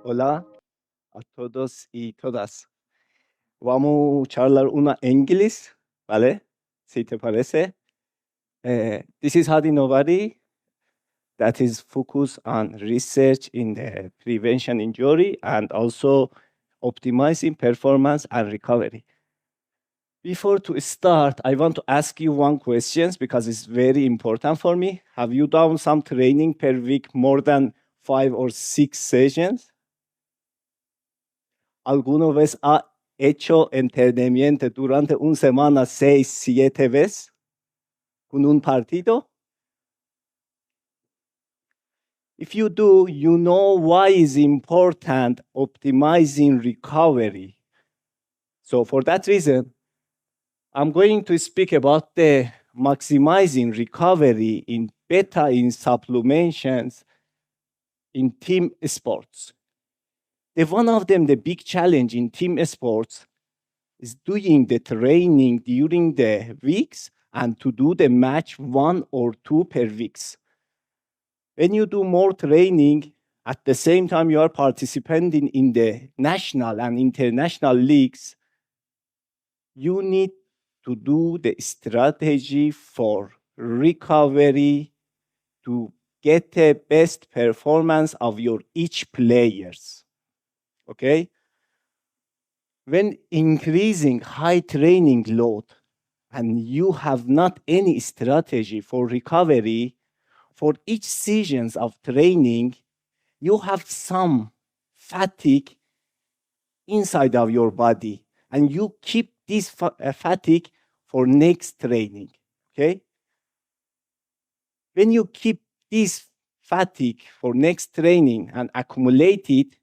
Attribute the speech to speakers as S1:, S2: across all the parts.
S1: Hola a todos y todas. Vamos a charlar una inglés, ¿vale? Si te parece. This is Hadi Nobari, that is focused on research in the prevention injury and also optimizing performance and recovery. Before to start, I want to ask you one question because it's very important for me. Have you done some training per week more than 5 or 6 sessions? ¿Alguna vez ha hecho entrenamiento durante una semana 6, 7 veces con un partido? If you do, you know why it's important optimizing recovery. So for that reason, I'm going to speak about the maximizing recovery in betaine supplementations in team sports. One of them, the big challenge in team sports is doing the training during the weeks and to do the match 1 or 2 per weeks. When you do more training, at the same time you are participating in the national and international leagues, you need to do the strategy for recovery to get the best performance of your each players. Okay? When increasing high training load and you have not any strategy for recovery, for each seasons of training, you have some fatigue inside of your body, and you keep this fatigue for next training, okay? When you keep this fatigue for next training and accumulate it,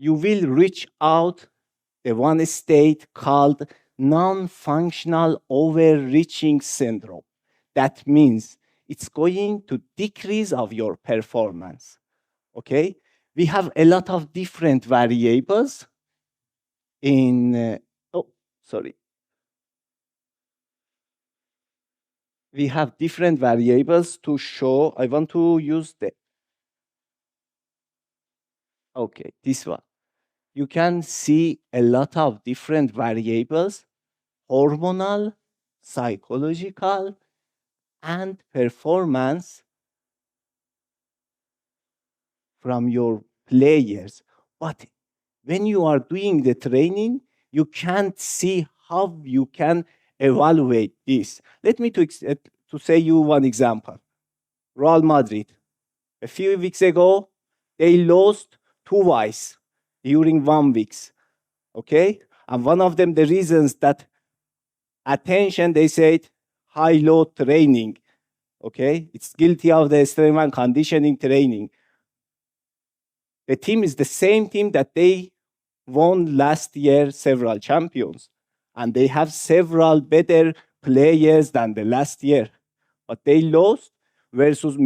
S1: you will reach out the one state called non-functional overreaching syndrome. That means it's going to decrease of your performance, okay? We have a lot of different variables in, we have different variables to show. I want to use okay, this one. You can see a lot of different variables, hormonal, psychological, and performance from your players. But when you are doing the training, you can't see how you can evaluate this. Let me to say you one example. Real Madrid. A few weeks ago, they lost twice during 1 week. Okay? And one of them, the reasons that attention, they said, high load training. Okay? It's guilty of the strength and conditioning training. The team is the same team that they won last year several champions. And they have several better players than the last year. But they lost versus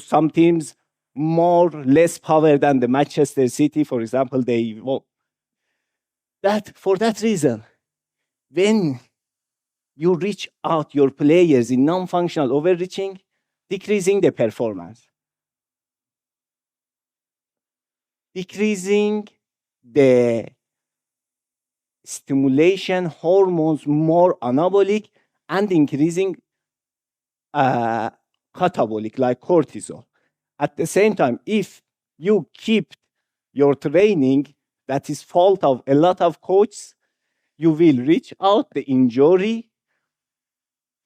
S1: some teams less power than the Manchester City, for example, they won. For that reason, when you reach out your players in non-functional overreaching, decreasing the performance, decreasing the stimulation hormones more anabolic and increasing catabolic like cortisol. At the same time, if you keep your training, that is fault of a lot of coaches, you will reach out the injury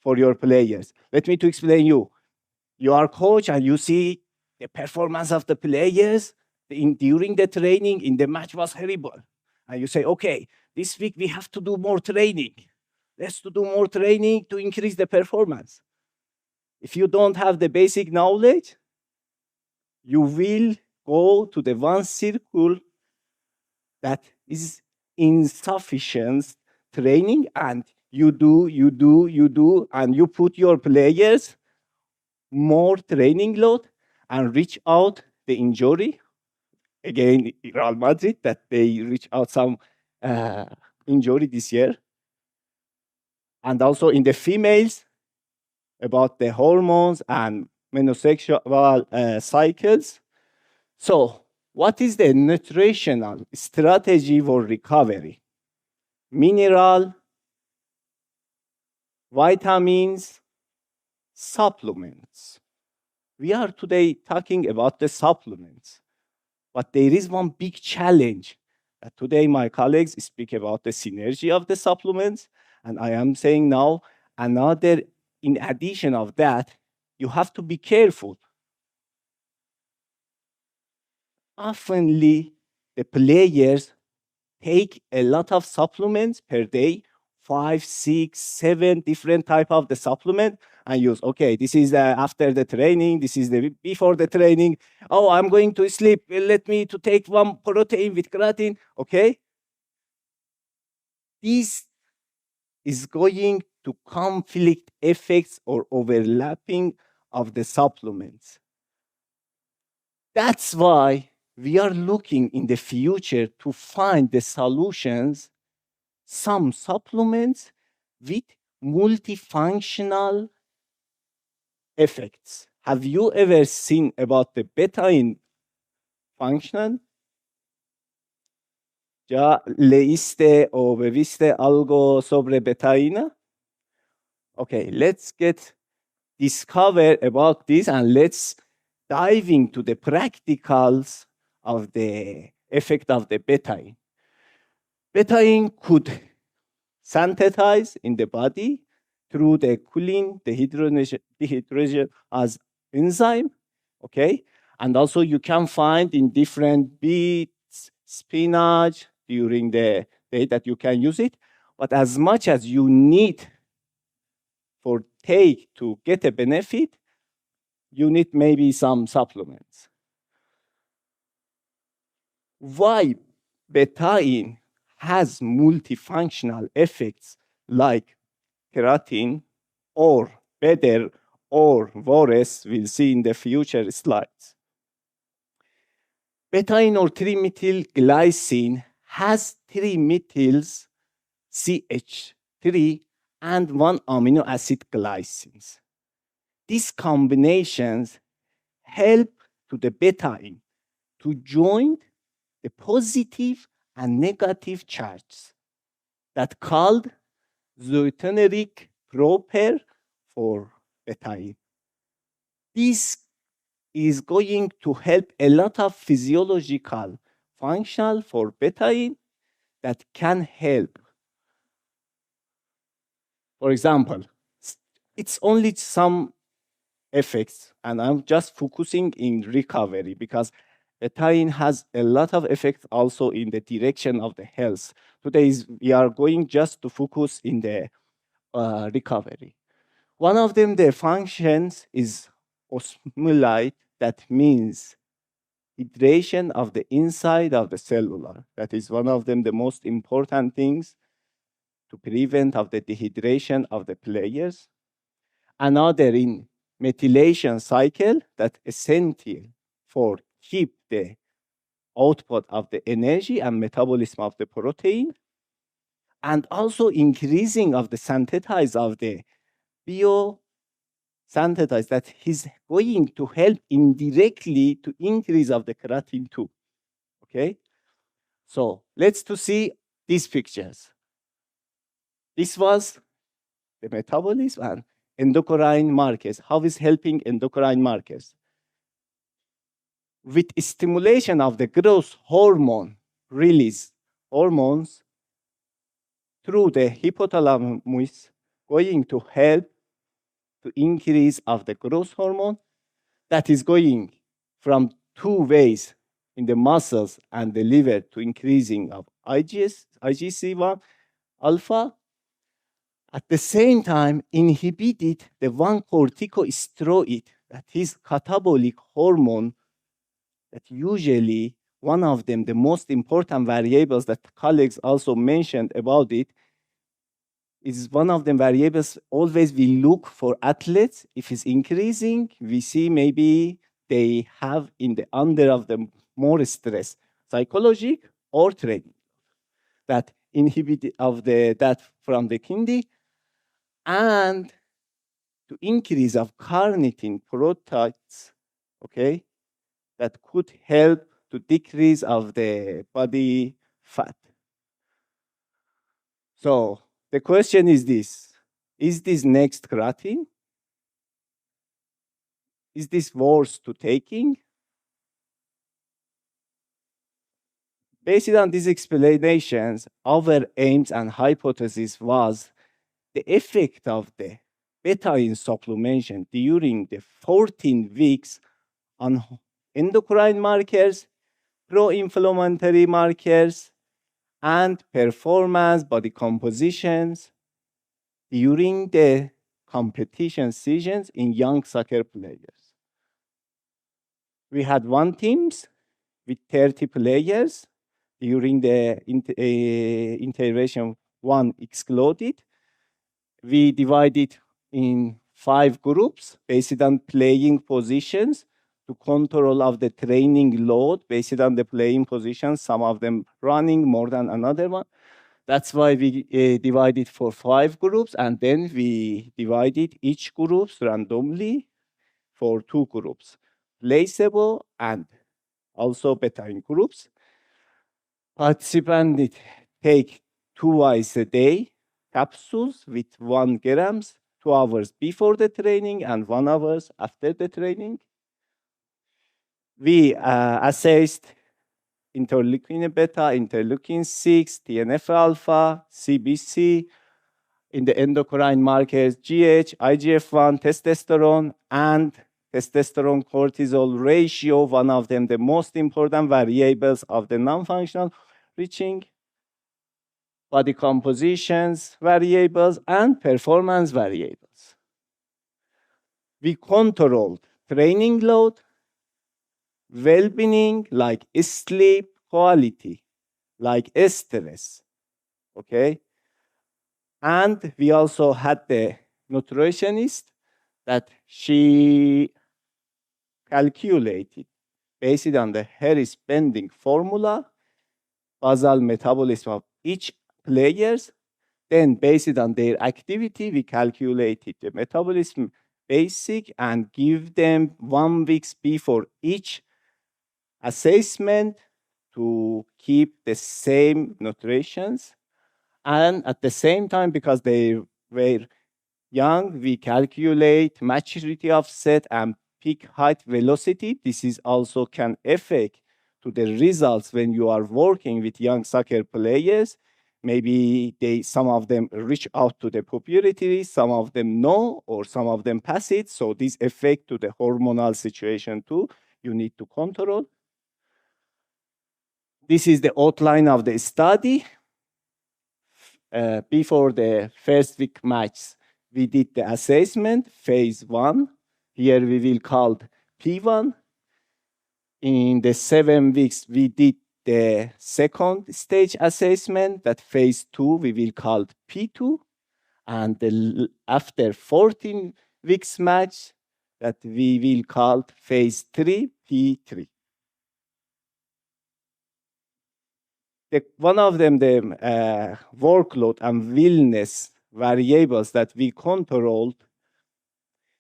S1: for your players. Let me to explain you. You are coach and you see the performance of the players during the training in the match was horrible. And you say, okay, this week we have to do more training. Let's do more training to increase the performance. If you don't have the basic knowledge, you will go to the one circle that is insufficient training, and you do, and you put your players more training load and reach out the injury. Again, Real Madrid, that they reach out some injury this year. And also in the females, about the hormones and menstrual cycles. So, what is the nutritional strategy for recovery? Mineral, vitamins, supplements. We are today talking about the supplements, but there is one big challenge. Today, my colleagues speak about the synergy of the supplements, and I am saying now another, in addition of that, you have to be careful. Oftenly, the players take a lot of supplements per day, 5, 6, 7 different type of the supplement, and use, okay, this is after the training, this is the before the training. Oh, I'm going to sleep. Let me to take one protein with creatine, okay? This is going to conflict effects or overlapping of the supplements. That's why we are looking in the future to find the solutions, some supplements with multifunctional effects. Have you ever seen about the betaine function? ¿Ya leíste o bebiste algo sobre betaína? Okay, let's discover about this and let's dive into the practicals of the effect of the betaine. Betaine could synthesize in the body through the choline dehydrogenase enzyme, okay? And also you can find in different beets, spinach, during the day that you can use it. But as much as you need for take to get a benefit, you need maybe some supplements. Why betaine has multifunctional effects like keratin or better or worse, we'll see in the future slides. Betaine or 3-methylglycine has 3 methyls CH3 and 1 amino acid glycines. These combinations help to the betaine to join the positive and negative charges that called zwitteric proper for betaine. This is going to help a lot of physiological function for betaine that can help. For example, it's only some effects, and I'm just focusing in recovery because betaine has a lot of effects also in the direction of the health. Today we are going just to focus in the recovery. One of them, the functions is osmolyte, that means hydration of the inside of the cellular. That is one of them, the most important things to prevent of the dehydration of the players. Another in methylation cycle that essential for keep the output of the energy and metabolism of the protein, and also increasing of the synthesize of the biosynthesize that is going to help indirectly to increase of the keratin too. Okay, so let's to see these pictures. This was the metabolism and endocrine markers. How is helping endocrine markers? With stimulation of the growth hormone release hormones through the hypothalamus, going to help to increase of the growth hormone that is going from 2 ways in the muscles and the liver to increasing of IGC-1 alpha. At the same time, inhibited the one corticosteroid, that is catabolic hormone, that usually one of them, the most important variables that colleagues also mentioned about it, is one of the variables always we look for athletes. If it's increasing, we see maybe they have in the under of them more stress, psychological or training, that inhibit of that from the kidney. And to increase of carnitine proteins, okay, that could help to decrease of the body fat. So the question is this: is this next creatine? Is this worth to taking? Based on these explanations, our aims and hypothesis was the effect of the betaine supplementation during the 14 weeks on endocrine markers, pro-inflammatory markers, and performance body compositions during the competition seasons in young soccer players. We had one teams with 30 players during the intervention, one excluded. We divided in 5 groups based on playing positions to control of the training load based on the playing positions, some of them running more than another one. That's why we divided for 5 groups, and then we divided each groups randomly for 2 groups, placebo and also betaine groups. Participants take twice a day capsules with 1 grams, 2 hours before the training and 1 hour after the training. We assessed interleukin beta, interleukin 6, TNF alpha, CBC, in the endocrine markers, GH, IGF-1, testosterone, and testosterone cortisol ratio, one of them the most important variables of the non-functional reaching, body compositions variables, and performance variables. We controlled training load, well-being, like sleep quality, like stress, okay? And we also had the nutritionist that she calculated based on the Harris bending formula, basal metabolism of each players. Then based on their activity, we calculated the metabolism basic and give them 1 week before each assessment to keep the same nutritions. And at the same time, because they were young, we calculate maturity offset and peak height velocity. This is also can affect to the results when you are working with young soccer players. Maybe some of them reach out to the puberty, some of them no, or some of them pass it. So this affect to the hormonal situation too. You need to control. This is the outline of the study. Before the first week match, we did the assessment, phase 1. Here we will call P1. In the 7 weeks, we did the second stage assessment, that phase 2 we will call P2. And after 14 weeks match, that we will call phase 3, P3. One of them, the workload and wellness variables that we controlled,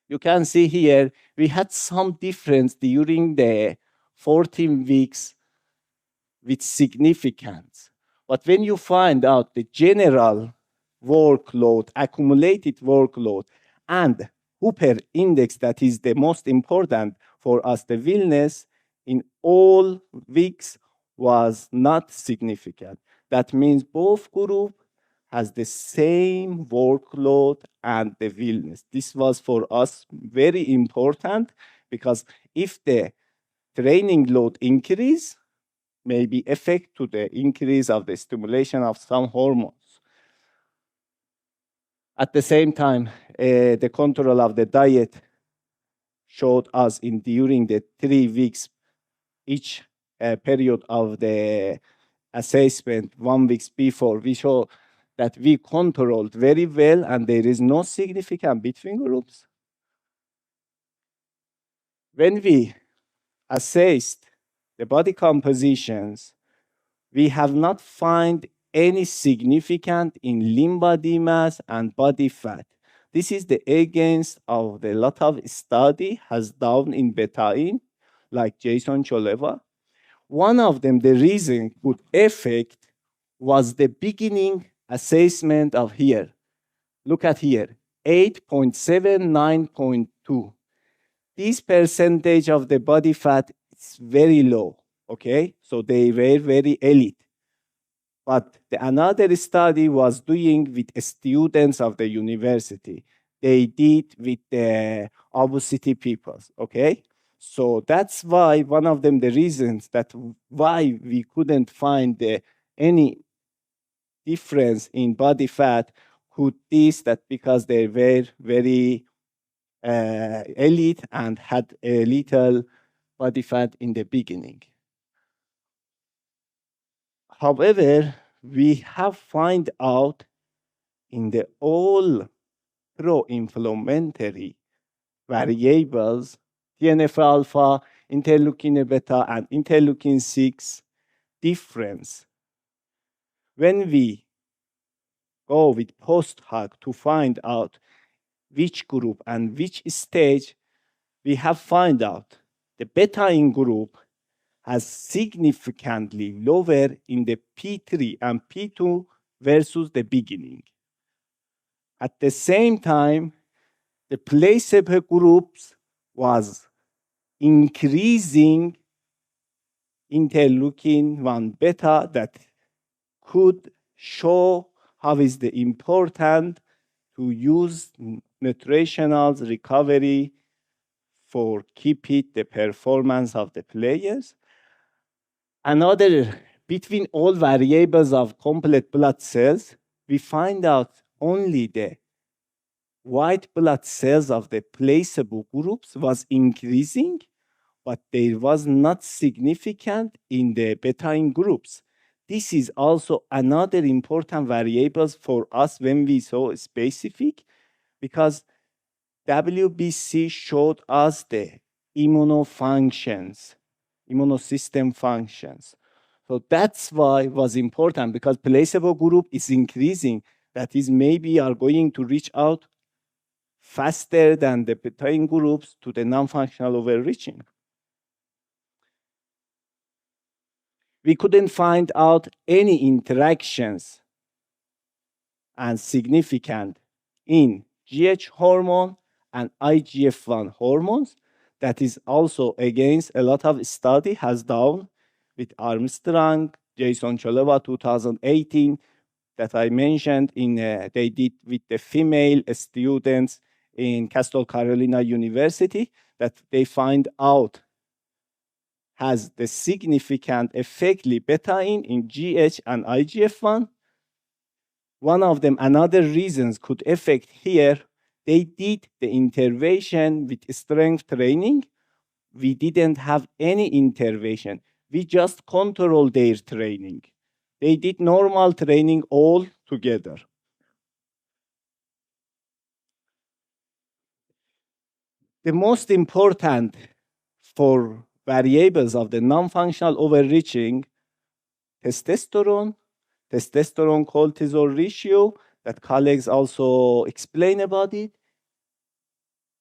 S1: you can see here, we had some difference during the 14 weeks with significance. But when you find out the general workload, accumulated workload, and Hooper index, that is the most important for us, the wellness, in all weeks was not significant. That means both group has the same workload and the wellness. This was for us very important, because if the training load increase, maybe affect to the increase of the stimulation of some hormones. At the same time, the control of the diet showed us during the 3 weeks each period of the assessment, 1 week before, we show that we controlled very well and there is no significant between groups. When we assessed the body compositions, we have not found any significant in lean body mass and body fat. this is the against of the lot of study has done in Betaine, like Jason Choleva. One of them, the reason could affect was the beginning assessment of here. Look at here, 8.7, 9.2. This percentage of the body fat is very low, okay? So they were very elite. But another study was doing with students of the university. They did with the obesity people, okay? So that's why one of them, the reasons that why we couldn't find any difference in body fat could this that because they were very elite and had a little body fat in the beginning. However, we have find out in the all pro-inflammatory variables, TNF-alpha, interleukin beta, and interleukin 6 difference. When we go with post hoc to find out which group and which stage, we have find out the betaine group has significantly lower in the P3 and P2 versus the beginning. At the same time, the placebo groups was increasing interleukin 1 beta that could show how is the important to use nutritional recovery for keeping the performance of the players. Another, between all variables of complete blood cells, we find out only the white blood cells of the placebo groups was increasing, but there was not significant in the betaine groups. This is also another important variable for us when we saw specific, because WBC showed us the immunosystem functions. So that's why it was important, because placebo group is increasing. That is, maybe are going to reach out faster than the betaine groups to the non-functional overreaching. We couldn't find out any interactions and significant in GH hormone and IGF-1 hormones. That is also against a lot of study has done with Armstrong, Jason Choleva, 2018, that I mentioned in they did with the female students in Coastal Carolina University, that they find out has the significant effectly betaine in GH and IGF-1. One of them, another reasons could affect here, they did the intervention with strength training. We didn't have any intervention. We just controlled their training. They did normal training all together. The most important for variables of the non-functional overreaching, testosterone cortisol ratio, that colleagues also explain about it.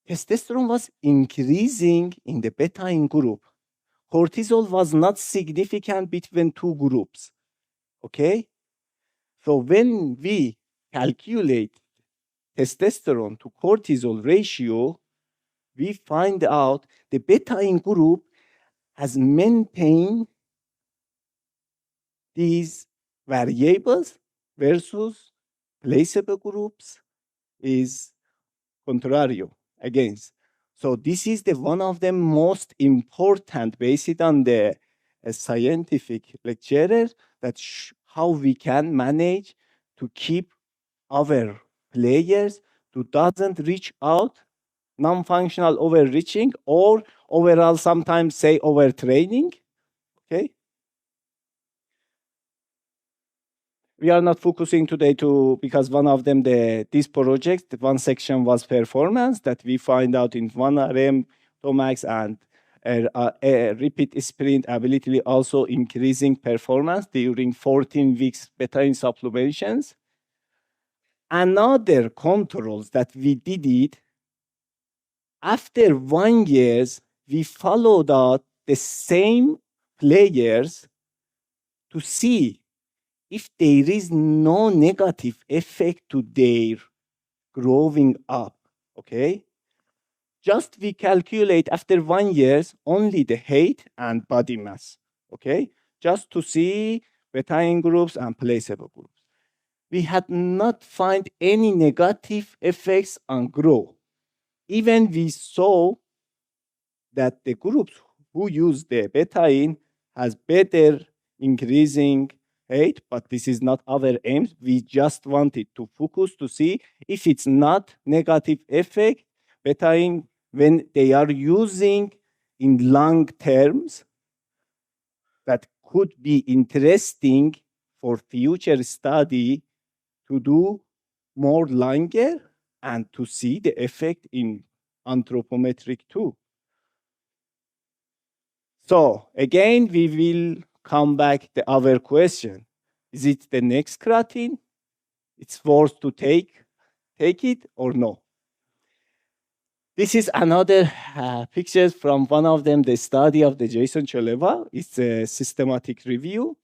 S1: Testosterone was increasing in the betaine group. Cortisol was not significant between two groups, okay? So when we calculate testosterone to cortisol ratio, we find out the betaine group has maintained these variables versus placebo groups is contrario against. So this is the one of the most important, based on the scientific lecturer, that how we can manage to keep our players to doesn't reach out non-functional overreaching, or overall sometimes say overtraining, okay? We are not focusing today because one of them, this project, one section was performance, that we find out in 1 RM, Tomax, and a repeat sprint ability also increasing performance during 14 weeks betaine supplementations. Another controls that we did it, after 1 year, we followed out the same players to see if there is no negative effect to their growing up, okay? Just we calculate after 1 year only the height and body mass, okay? Just to see betaine groups and placebo groups. We had not find any negative effects on growth. Even we saw that the groups who use the betaine has better increasing height, but this is not our aim. We just wanted to focus to see if it's not negative effect, betaine, when they are using in long terms, that could be interesting for future study to do more longer and to see the effect in anthropometric too. So again, we will come back to our question. Is it the next creatine? It's worth to take it or no? This is another picture from one of them, the study of the Jason Choleva. It's a systematic review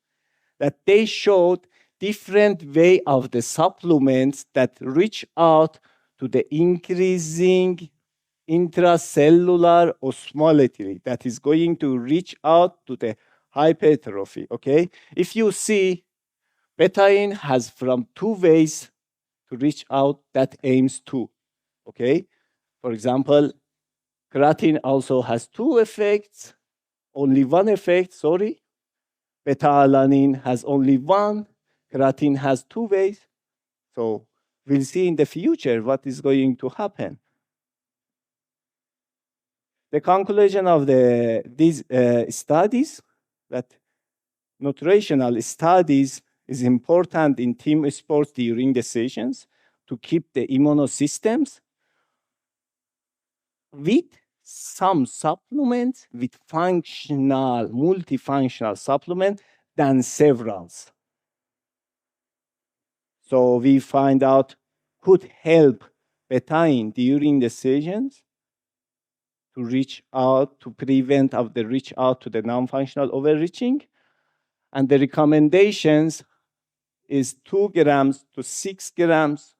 S1: that they showed different way of the supplements that reach out to the increasing intracellular osmolality that is going to reach out to the hypertrophy, okay? If you see, betaine has from 2 ways to reach out that aims to, okay? For example, creatine also has 2 effects, only 1 effect, sorry. Beta-alanine has only 1, creatine has 2 ways. So we'll see in the future what is going to happen. The conclusion of these studies, that nutritional studies is important in team sports during the sessions to keep the immunosystems with some supplements, with functional, multifunctional supplement than severals. So we find out could help betaine during the sessions to reach out, to prevent of the reach out to the non-functional overreaching. And the recommendations is 2 grams to 6 grams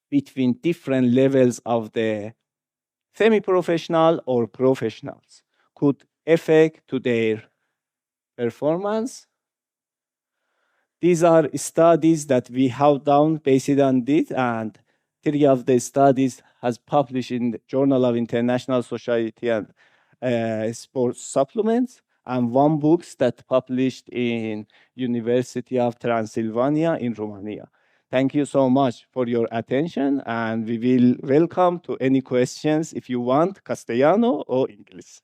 S1: between different levels of the semi-professional or professionals could affect to their performance. These are studies that we have done based on this, and 3 of the studies has published in the Journal of International Society and Sports Supplements, and 1 book that published in University of Transylvania in Romania. Thank you so much for your attention, and we will welcome to any questions if you want, Castellano or English.